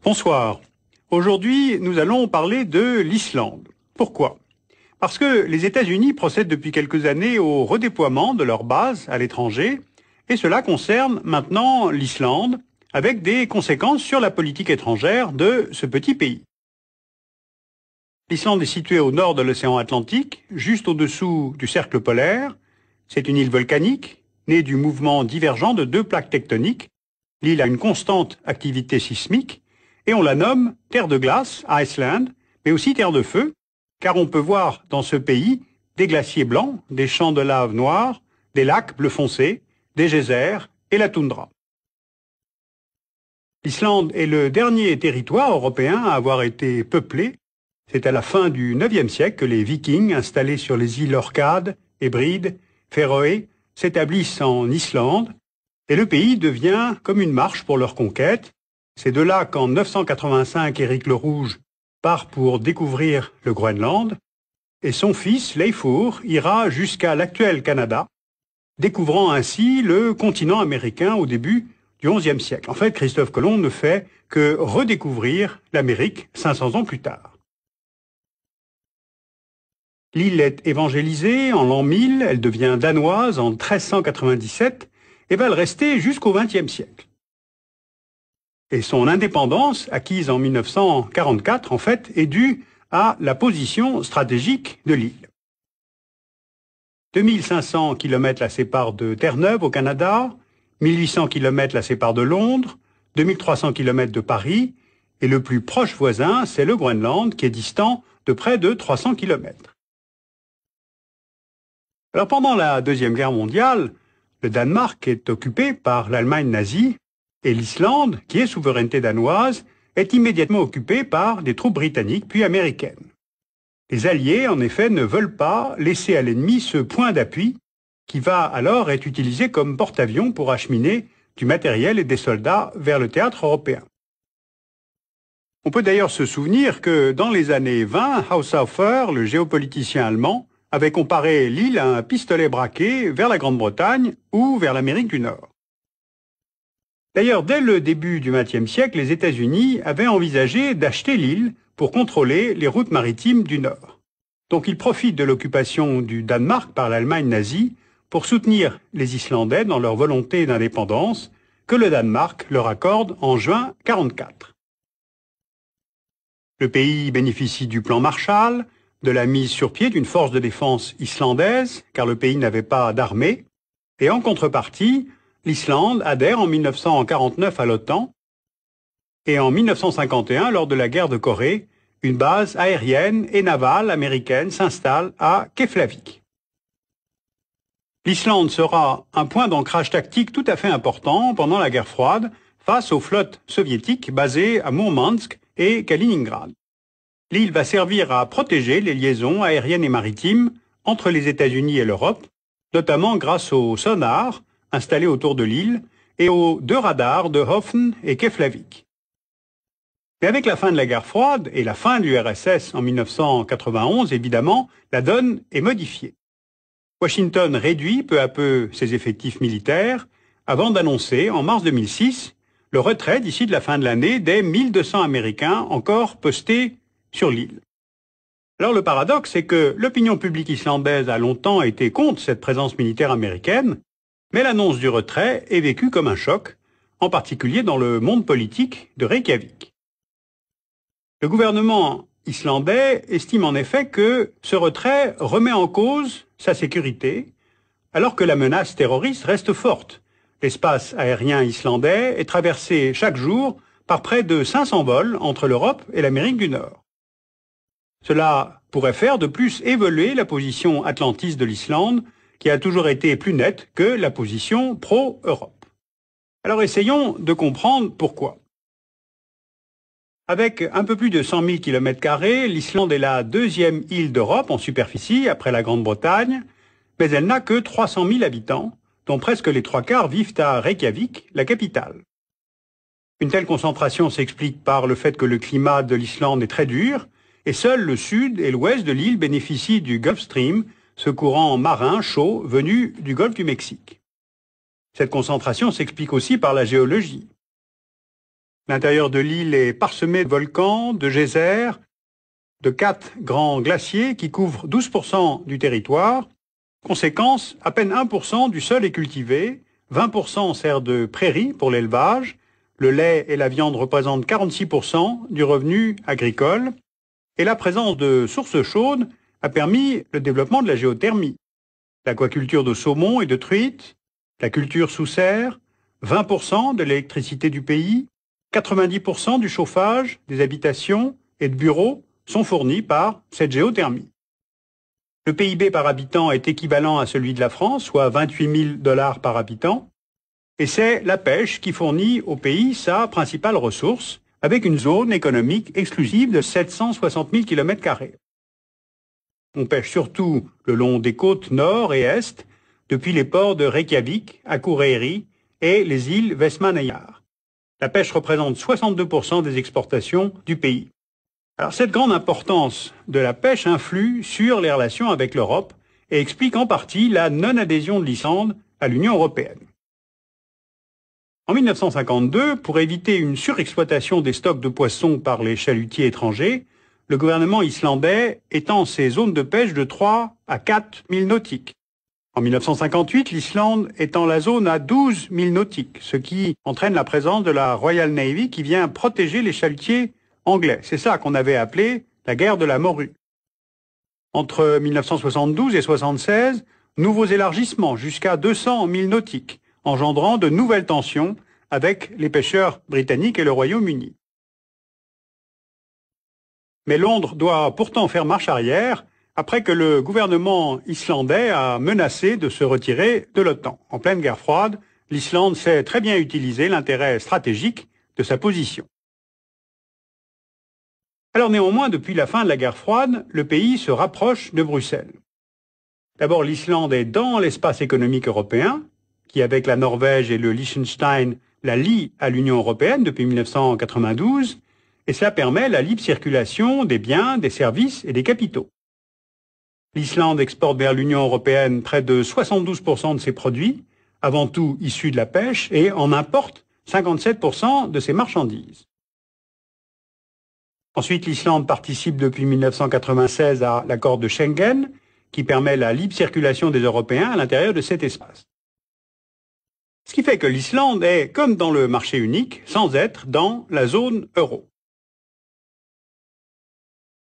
Bonsoir. Aujourd'hui, nous allons parler de l'Islande. Pourquoi? Parce que les États-Unis procèdent depuis quelques années au redéploiement de leurs bases à l'étranger, et cela concerne maintenant l'Islande, avec des conséquences sur la politique étrangère de ce petit pays. L'Islande est située au nord de l'océan Atlantique, juste au-dessous du cercle polaire. C'est une île volcanique, née du mouvement divergent de deux plaques tectoniques. L'île a une constante activité sismique, et on la nomme terre de glace, Iceland, mais aussi terre de feu, car on peut voir dans ce pays des glaciers blancs, des champs de lave noirs, des lacs bleu foncé, des geysers et la toundra. L'Islande est le dernier territoire européen à avoir été peuplé. C'est à la fin du IXe siècle que les Vikings, installés sur les îles Orcades, Hébrides, Féroé, s'établissent en Islande, et le pays devient comme une marche pour leur conquête. C'est de là qu'en 985, Éric le Rouge part pour découvrir le Groenland, et son fils, Leifur, ira jusqu'à l'actuel Canada, découvrant ainsi le continent américain au début du XIe siècle. En fait, Christophe Colomb ne fait que redécouvrir l'Amérique 500 ans plus tard. L'île est évangélisée en l'an 1000, elle devient danoise en 1397 et va le rester jusqu'au XXe siècle. Et son indépendance, acquise en 1944, en fait, est due à la position stratégique de l'île. 2500 km la séparent de Terre-Neuve au Canada, 1800 km la séparent de Londres, 2300 km de Paris, et le plus proche voisin, c'est le Groenland, qui est distant de près de 300 km. Alors pendant la Deuxième Guerre mondiale, le Danemark est occupé par l'Allemagne nazie, et l'Islande, qui est souveraineté danoise, est immédiatement occupée par des troupes britanniques puis américaines. Les Alliés, en effet, ne veulent pas laisser à l'ennemi ce point d'appui qui va alors être utilisé comme porte-avions pour acheminer du matériel et des soldats vers le théâtre européen. On peut d'ailleurs se souvenir que dans les années 20, Haushofer, le géopoliticien allemand, avait comparé l'île à un pistolet braqué vers la Grande-Bretagne ou vers l'Amérique du Nord. D'ailleurs, dès le début du XXe siècle, les États-Unis avaient envisagé d'acheter l'île pour contrôler les routes maritimes du Nord. Donc ils profitent de l'occupation du Danemark par l'Allemagne nazie pour soutenir les Islandais dans leur volonté d'indépendance que le Danemark leur accorde en juin 1944. Le pays bénéficie du plan Marshall, de la mise sur pied d'une force de défense islandaise, car le pays n'avait pas d'armée, et en contrepartie, l'Islande adhère en 1949 à l'OTAN et en 1951, lors de la guerre de Corée, une base aérienne et navale américaine s'installe à Keflavik. L'Islande sera un point d'ancrage tactique tout à fait important pendant la guerre froide face aux flottes soviétiques basées à Mourmansk et Kaliningrad. L'île va servir à protéger les liaisons aériennes et maritimes entre les États-Unis et l'Europe, notamment grâce aux sonars installés autour de l'île et aux deux radars de Hoffen et Keflavik. Mais avec la fin de la guerre froide et la fin de l'URSS en 1991, évidemment, la donne est modifiée. Washington réduit peu à peu ses effectifs militaires avant d'annoncer, en mars 2006, le retrait d'ici de la fin de l'année des 1200 Américains encore postés sur l'île. Alors le paradoxe, c'est que l'opinion publique islandaise a longtemps été contre cette présence militaire américaine, mais l'annonce du retrait est vécue comme un choc, en particulier dans le monde politique de Reykjavik. Le gouvernement islandais estime en effet que ce retrait remet en cause sa sécurité, alors que la menace terroriste reste forte. L'espace aérien islandais est traversé chaque jour par près de 500 vols entre l'Europe et l'Amérique du Nord. Cela pourrait faire de plus évoluer la position atlantiste de l'Islande, qui a toujours été plus nette que la position pro-Europe. Alors essayons de comprendre pourquoi. Avec un peu plus de 100 000 km², l'Islande est la deuxième île d'Europe en superficie après la Grande-Bretagne, mais elle n'a que 300 000 habitants, dont presque les trois quarts vivent à Reykjavik, la capitale. Une telle concentration s'explique par le fait que le climat de l'Islande est très dur, et seuls le sud et l'ouest de l'île bénéficient du Gulf Stream, ce courant marin chaud venu du golfe du Mexique. Cette concentration s'explique aussi par la géologie. L'intérieur de l'île est parsemé de volcans, de geysers, de 4 grands glaciers qui couvrent 12% du territoire. Conséquence, à peine 1% du sol est cultivé, 20% sert de prairie pour l'élevage, le lait et la viande représentent 46% du revenu agricole, et la présence de sources chaudes a permis le développement de la géothermie. L'aquaculture de saumon et de truites, la culture sous serre, 20% de l'électricité du pays, 90% du chauffage, des habitations et de bureaux sont fournis par cette géothermie. Le PIB par habitant est équivalent à celui de la France, soit 28 000 $ par habitant, et c'est la pêche qui fournit au pays sa principale ressource, avec une zone économique exclusive de 760 000 km². On pêche surtout le long des côtes nord et est, depuis les ports de Reykjavik, Akureyri et les îles Vestmannaeyjar. La pêche représente 62% des exportations du pays. Alors cette grande importance de la pêche influe sur les relations avec l'Europe et explique en partie la non-adhésion de l'Islande à l'Union européenne. En 1952, pour éviter une surexploitation des stocks de poissons par les chalutiers étrangers, le gouvernement islandais étend ses zones de pêche de 3 à 4 milles nautiques. En 1958, l'Islande étend la zone à 12 milles nautiques, ce qui entraîne la présence de la Royal Navy qui vient protéger les chalutiers anglais. C'est ça qu'on avait appelé la guerre de la morue. Entre 1972 et 1976, nouveaux élargissements jusqu'à 200 milles nautiques, engendrant de nouvelles tensions avec les pêcheurs britanniques et le Royaume-Uni. Mais Londres doit pourtant faire marche arrière après que le gouvernement islandais a menacé de se retirer de l'OTAN. En pleine guerre froide, l'Islande sait très bien utiliser l'intérêt stratégique de sa position. Alors néanmoins, depuis la fin de la guerre froide, le pays se rapproche de Bruxelles. D'abord, l'Islande est dans l'espace économique européen, qui avec la Norvège et le Liechtenstein la lie à l'Union européenne depuis 1992, et cela permet la libre circulation des biens, des services et des capitaux. L'Islande exporte vers l'Union européenne près de 72% de ses produits, avant tout issus de la pêche, et en importe 57% de ses marchandises. Ensuite, l'Islande participe depuis 1996 à l'accord de Schengen, qui permet la libre circulation des Européens à l'intérieur de cet espace. Ce qui fait que l'Islande est comme dans le marché unique, sans être dans la zone euro.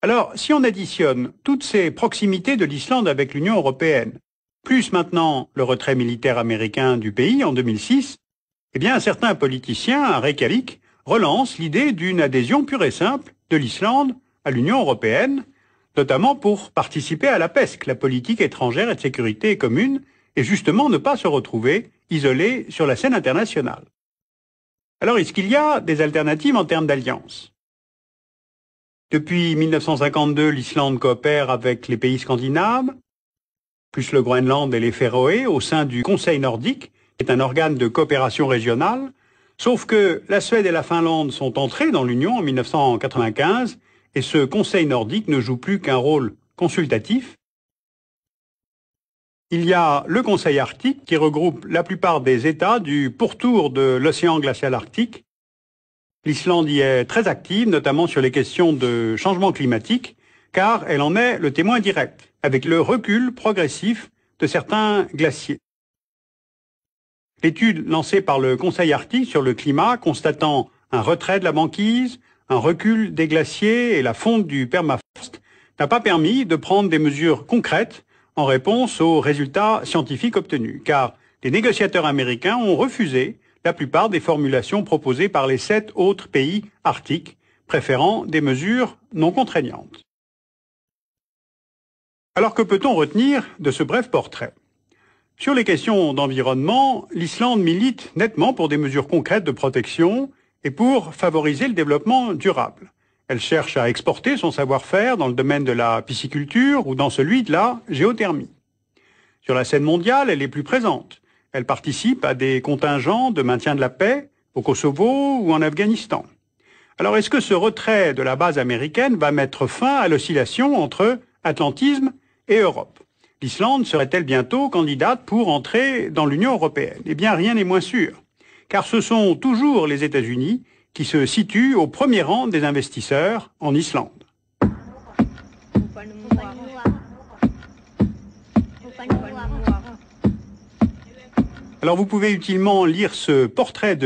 Alors, si on additionne toutes ces proximités de l'Islande avec l'Union européenne, plus maintenant le retrait militaire américain du pays en 2006, eh bien, certains politiciens à Reykjavik relancent l'idée d'une adhésion pure et simple de l'Islande à l'Union européenne, notamment pour participer à la PESC, la politique étrangère et de sécurité commune, et justement ne pas se retrouver isolé sur la scène internationale. Alors, est-ce qu'il y a des alternatives en termes d'alliance? Depuis 1952, l'Islande coopère avec les pays scandinaves, plus le Groenland et les Féroé, au sein du Conseil nordique, qui est un organe de coopération régionale, sauf que la Suède et la Finlande sont entrées dans l'Union en 1995, et ce Conseil nordique ne joue plus qu'un rôle consultatif. Il y a le Conseil arctique qui regroupe la plupart des États du pourtour de l'océan glacial arctique. L'Islande y est très active, notamment sur les questions de changement climatique, car elle en est le témoin direct, avec le recul progressif de certains glaciers. L'étude lancée par le Conseil arctique sur le climat, constatant un retrait de la banquise, un recul des glaciers et la fonte du permafrost, n'a pas permis de prendre des mesures concrètes en réponse aux résultats scientifiques obtenus, car les négociateurs américains ont refusé la plupart des formulations proposées par les 7 autres pays arctiques, préférant des mesures non contraignantes. Alors que peut-on retenir de ce bref portrait? Sur les questions d'environnement, l'Islande milite nettement pour des mesures concrètes de protection et pour favoriser le développement durable. Elle cherche à exporter son savoir-faire dans le domaine de la pisciculture ou dans celui de la géothermie. Sur la scène mondiale, elle est plus présente. Elle participe à des contingents de maintien de la paix au Kosovo ou en Afghanistan. Alors est-ce que ce retrait de la base américaine va mettre fin à l'oscillation entre atlantisme et Europe? L'Islande serait-elle bientôt candidate pour entrer dans l'Union européenne? Eh bien, rien n'est moins sûr, car ce sont toujours les États-Unis qui se situe au premier rang des investisseurs en Islande. Alors vous pouvez utilement lire ce portrait de